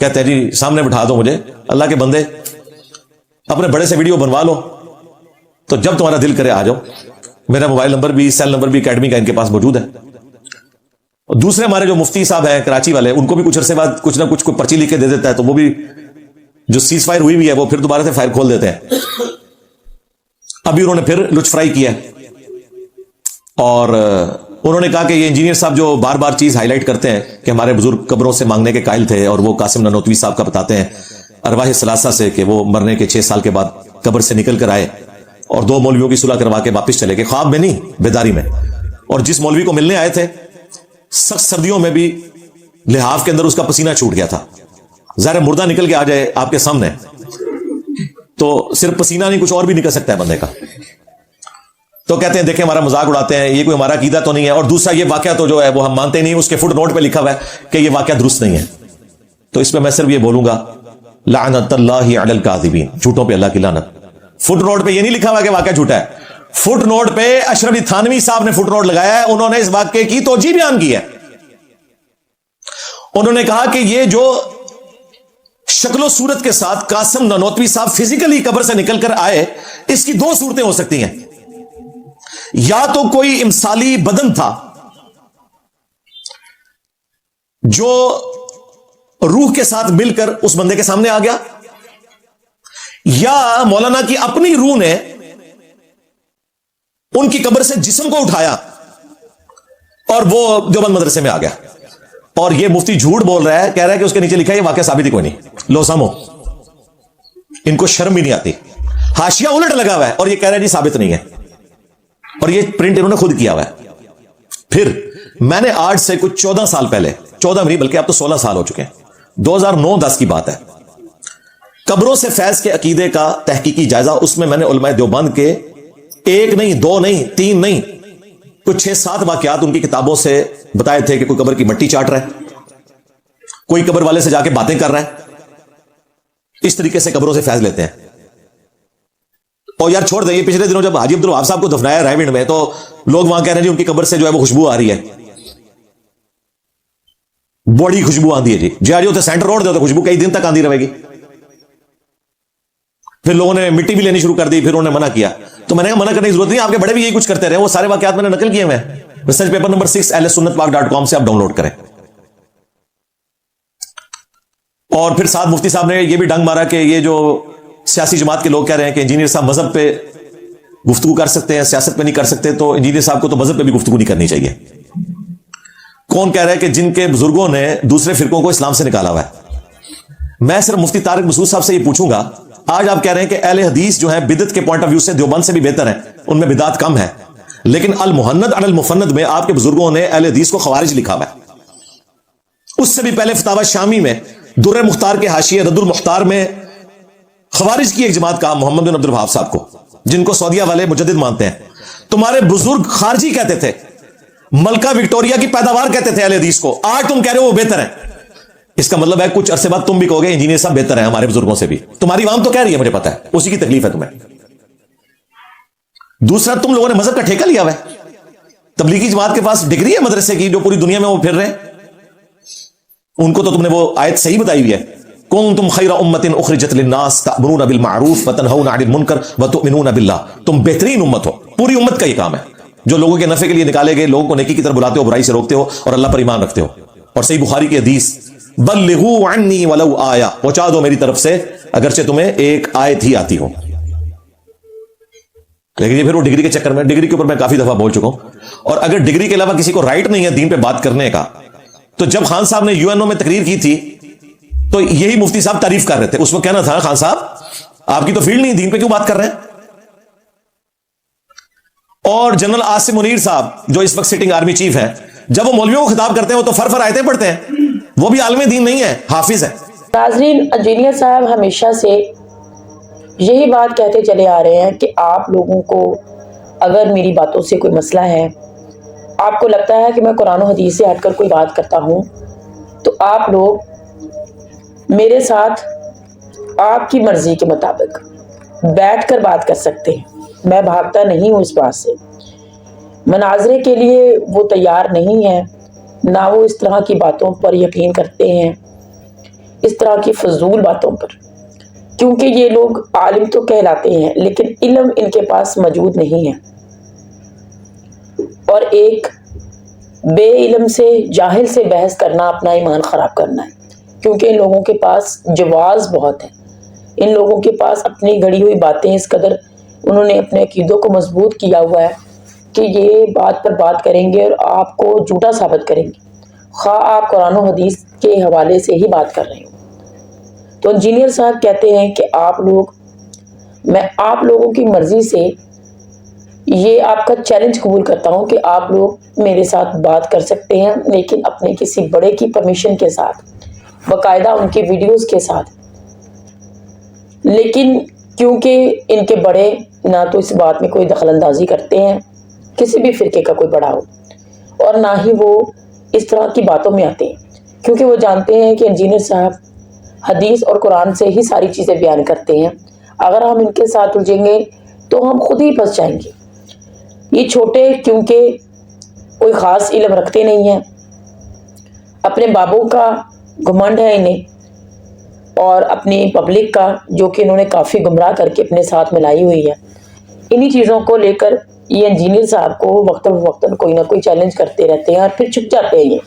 کہتے ہیں جی سامنے بٹھا دو مجھے، اللہ کے بندے اپنے بڑے سے ویڈیو بنوا لو، تو جب تمہارا دل کرے آ جاؤ، میرا موبائل نمبر بھی سیل نمبر بھی اکیڈمی کا ان کے پاس موجود ہے۔ اور دوسرے ہمارے جو مفتی صاحب ہیں کراچی والے، ان کو بھی کچھ عرصے بعد کچھ نہ کچھ کوئی پرچی لکھ کے دے دیتا ہے، تو وہ بھی جو سیز فائر ہوئی بھی ہے وہ پھر دوبارہ سے فائر کھول دیتے ہیں۔ ابھی انہوں نے پھر لچ فرائی کیا اور انہوں نے کہا کہ یہ انجینئر صاحب جو بار بار چیز ہائی لائٹ کرتے ہیں کہ ہمارے بزرگ قبروں سے مانگنے کے قائل تھے، اور وہ قاسم نانوتوی صاحب کا بتاتے ہیں ارواح ثلاثہ سے کہ وہ مرنے کے 6 سال کے بعد قبر سے نکل کر آئے اور 2 مولویوں کی صلح کروا کے واپس چلے گئے، خواب میں نہیں بیداری میں۔ اور جس مولوی کو ملنے آئے تھے سخت سردیوں میں بھی لحاف کے اندر اس کا پسینہ چھوٹ گیا تھا، ظاہر مردہ نکل کے آ جائے آپ کے سامنے تو صرف پسینہ نہیں کچھ اور بھی نکل سکتا ہے بندے کا۔ تو کہتے ہیں دیکھیں ہمارا مذاق اڑاتے ہیں، یہ کوئی ہمارا عقیدہ تو نہیں ہے، اور دوسرا یہ واقعہ تو جو ہے وہ ہم مانتے نہیں، اس کے فٹ نوٹ پہ لکھا ہوا ہے کہ یہ واقعہ درست نہیں ہے۔ تو اس پہ میں صرف یہ بولوں گا لعنت اللہ علی الکاذبین، جھوٹوں پہ اللہ کی لعنت۔ فٹ نوٹ پہ یہ نہیں لکھا ہوا کہ واقعہ جھوٹا ہے، فٹ نوٹ پہ اشرف علی تھانوی صاحب نے فٹ نوٹ لگایا ہے، انہوں نے اس واقعے کی توجیہ بیان کی ہے۔ انہوں نے کہا کہ یہ جو شکل و صورت کے ساتھ قاسم نانوتوی صاحب فزیکلی قبر سے نکل کر آئے، اس کی 2 صورتیں ہو سکتی ہیں، یا تو کوئی امثالی بدن تھا جو روح کے ساتھ مل کر اس بندے کے سامنے آ گیا، یا مولانا کی اپنی روح نے ان کی قبر سے جسم کو اٹھایا اور وہ دیوبند مدرسے میں آ گیا۔ اور یہ مفتی جھوٹ بول رہا ہے، کہہ رہا ہے کہ اس کے نیچے لکھا ہے یہ واقعہ ثابت ہی کوئی نہیں، لو سامو، ان کو شرم بھی نہیں آتی، حاشیہ الٹ لگا ہوا ہے اور یہ کہہ رہا ہے جی ثابت نہیں ہے، اور یہ پرنٹ انہوں نے خود کیا ہوا ہے۔ پھر میں نے آج سے کچھ 14 سال پہلے، 14 نہیں بلکہ اب تو 16 سال ہو چکے ہیں، 2009-10 کی بات ہے، قبروں سے فیض کے عقیدے کا تحقیقی جائزہ، اس میں میں نے علماء دیوبند کے 1 نہیں 2 نہیں 3 نہیں کچھ 6-7 واقعات ان کی کتابوں سے بتائے تھے کہ کوئی قبر کی مٹی چاٹ رہا ہے، کوئی قبر والے سے جا کے باتیں کر رہا ہے، اس طریقے سے قبروں سے فیض لیتے ہیں۔ اور یار چھوڑ دیں، یہ پچھلے دنوں جب حاجی عبدالوہاب صاحب کو دفنایا رائے ونڈ میں تو لوگ وہاں کہہ رہے ہیں جی ان کی قبر سے جو ہے وہ خوشبو آ رہی ہے، بڑی خوشبو آندی ہے جی آج ہوتے سینٹر روڈ دے تو خوشبو کئی دن تک آندی رہے گی۔ پھر لوگوں نے مٹی بھی لینی شروع کر دی، پھر انہوں نے منع کیا، تو میں نے کہا منع کرنے کی ضرورت نہیں، آپ کے بڑے بھی یہی کچھ کرتے رہے، وہ سارے واقعات میں نے نقل کیے ہوئے ہیں، ریسرچ پیپر نمبر 6 ahlsunnatpak.com سے آپ ڈاؤن لوڈ کریں۔ اور پھر ساتھ مفتی صاحب نے یہ بھی ڈنگ مارا کہ یہ جو سیاسی جماعت کے لوگ کہہ رہے ہیں کہ انجینئر صاحب مذہب پہ گفتگو کر سکتے ہیں سیاست پہ نہیں کر سکتے، تو انجینئر صاحب کو تو مذہب پہ بھی گفتگو نہیں کرنی چاہیے۔ کون کہہ رہا ہے کہ جن کے بزرگوں نے دوسرے فرقوں کو اسلام سے نکالا ہوا ہے؟ میں صرف مفتی طارق مسعود صاحب سے یہ پوچھوں گا، آج آپ کہہ رہے ہیں کہ اہل حدیث جو ہیں بدعت کے پوائنٹ آف ویو سے دیوبند سے بھی بہتر ہیں، ان میں بدعت کم ہے، لیکن المحند علی المفند میں آپ کے بزرگوں نے اہل حدیث کو خوارج لکھا ہوا ہے۔ اس سے بھی پہلے فتاوی شامی میں در مختار کے حاشیے رد المختار میں خوارج کی ایک جماعت کا محمد بن عبدالوہاب صاحب کو، جن کو سعودیہ والے مجدد مانتے ہیں، تمہارے بزرگ خارجی کہتے تھے، ملکہ وکٹوریا کی پیداوار کہتے تھے اہل حدیث کو، آج تم کہہ رہے ہو وہ بہتر ہے۔ اس کا مطلب ہے کچھ عرصے بعد تم بھی کہو گے انجینئر صاحب بہتر ہیں ہمارے بزرگوں سے بھی، تمہاری عوام تو کہہ رہی ہے، مجھے پتا ہے، اسی کی تکلیف ہے تمہیں۔ دوسرا، تم لوگوں نے مذہب کا ٹھیکہ لیا ہوا ہے، تبلیغی جماعت کے پاس ڈگری ہے مدرسے کی جو پوری دنیا میں وہ پھر رہے ہیں، ان کو تو تم نے وہ آیت صحیح بتائی ہوئی ہے، کنتم خیر امۃ اخرجت للناس تأمرون بالمعروف وتنہون عن المنکر وتؤمنون باللہ، تم بہترین امت ہو، پوری امت کا یہ کام ہے، جو لوگوں کے نفع کے لیے نکالے گئے، لوگوں کو نیکی کی طرف بلاتے ہو، برائی سے روکتے ہو اور اللہ پر ایمان رکھتے ہو۔ اور صحیح بخاری کی حدیث، بلغوا عنی ولو آیا، پہنچا دو میری طرف سے اگرچہ تمہیں ایک آیت ہی آتی ہو۔ لیکن یہ پھر وہ ڈگری کے چکر میں، ڈگری کے اوپر میں کافی دفعہ بول چکا ہوں، اور اگر ڈگری کے علاوہ کسی کو رائٹ نہیں ہے دین پہ بات کرنے کا، تو جب خان صاحب نے یو این او میں تقریر کی تھی تو یہی مفتی صاحب تعریف کر رہے تھے، اس وقت کہنا تھا خان صاحب آپ کی تو فیلڈ نہیں، دین پہ کیوں بات کر رہے ہیں؟ اور جنرل عاصم منیر صاحب جو اس وقت سٹنگ آرمی چیف ہیں، جب وہ مولویوں کو خطاب کرتے ہیں وہ تو فر آیتیں پڑھتے ہیں، وہ بھی عالم دین نہیں ہے، حافظ ہے۔ ناظرین، انجینئر صاحب ہمیشہ سے یہی بات کہتے چلے آ رہے ہیں کہ آپ لوگوں کو اگر میری باتوں سے کوئی مسئلہ ہے، آپ کو لگتا ہے کہ میں قرآن و حدیث سے ہٹ کر کوئی بات کرتا ہوں، تو آپ لوگ میرے ساتھ آپ کی مرضی کے مطابق بیٹھ کر بات کر سکتے ہیں، میں بھاگتا نہیں ہوں اس بات سے، مناظرے کے لیے وہ تیار نہیں ہے، نہ وہ اس طرح کی باتوں پر یقین کرتے ہیں، اس طرح کی فضول باتوں پر، کیونکہ یہ لوگ عالم تو کہلاتے ہیں لیکن علم ان کے پاس موجود نہیں ہے، اور ایک بے علم سے، جاہل سے بحث کرنا اپنا ایمان خراب کرنا ہے، کیونکہ ان لوگوں کے پاس جواز بہت ہے، ان لوگوں کے پاس اپنی گڑی ہوئی باتیں، اس قدر انہوں نے اپنے عقیدوں کو مضبوط کیا ہوا ہے کہ یہ بات پر بات کریں گے اور آپ کو جھوٹا ثابت کریں گے، خواہ آپ قرآن و حدیث کے حوالے سے ہی بات کر رہے ہوں۔ تو انجینئر صاحب کہتے ہیں کہ میں آپ لوگوں کی مرضی سے یہ آپ کا چیلنج قبول کرتا ہوں کہ آپ لوگ میرے ساتھ بات کر سکتے ہیں، لیکن اپنے کسی بڑے کی پرمیشن کے ساتھ، باقاعدہ ان کی ویڈیوز کے ساتھ، لیکن کیونکہ ان کے بڑے نہ تو اس بات میں کوئی دخل اندازی کرتے ہیں، کسی بھی فرقے کا کوئی بڑا ہو، اور نہ ہی وہ اس طرح کی باتوں میں آتے ہیں، کیونکہ وہ جانتے ہیں کہ انجینئر صاحب حدیث اور قرآن سے ہی ساری چیزیں بیان کرتے ہیں، اگر ہم ان کے ساتھ الجھیں گے تو ہم خود ہی پھنس جائیں گے۔ یہ چھوٹے کیونکہ کوئی خاص علم رکھتے نہیں ہیں، اپنے بابوں کا گھمنڈ ہے انہیں، اور اپنی پبلک کا جو کہ انہوں نے کافی گمراہ کر کے اپنے ساتھ ملائی ہوئی ہے، انہی چیزوں کو لے کر یہ انجینئر صاحب کو وقتاً کوئی نہ کوئی چیلنج کرتے رہتے ہیں، اور پھر چھپ جاتے ہیں۔ یہ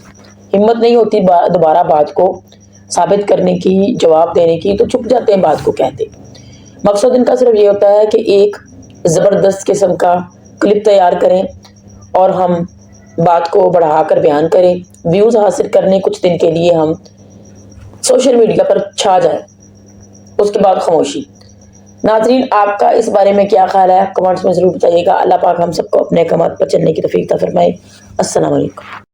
ہمت نہیں ہوتی دوبارہ بات کو ثابت کرنے کی، جواب دینے کی، تو چھپ جاتے ہیں، بات کو کہتے۔ مقصد ان کا صرف یہ ہوتا ہے کہ ایک زبردست قسم کا کلپ تیار کریں اور ہم بات کو بڑھا کر بیان کریں، ویوز حاصل کرنے، کچھ دن کے لیے ہم سوشل میڈیا پر چھا جائیں، اس کے بعد خاموشی۔ ناظرین، آپ کا اس بارے میں کیا خیال ہے؟ کمنٹس میں ضرور بتائیے گا۔ اللہ پاک ہم سب کو اپنے احکامات پر چلنے کی توفیق عطا فرمائے۔ السلام علیکم۔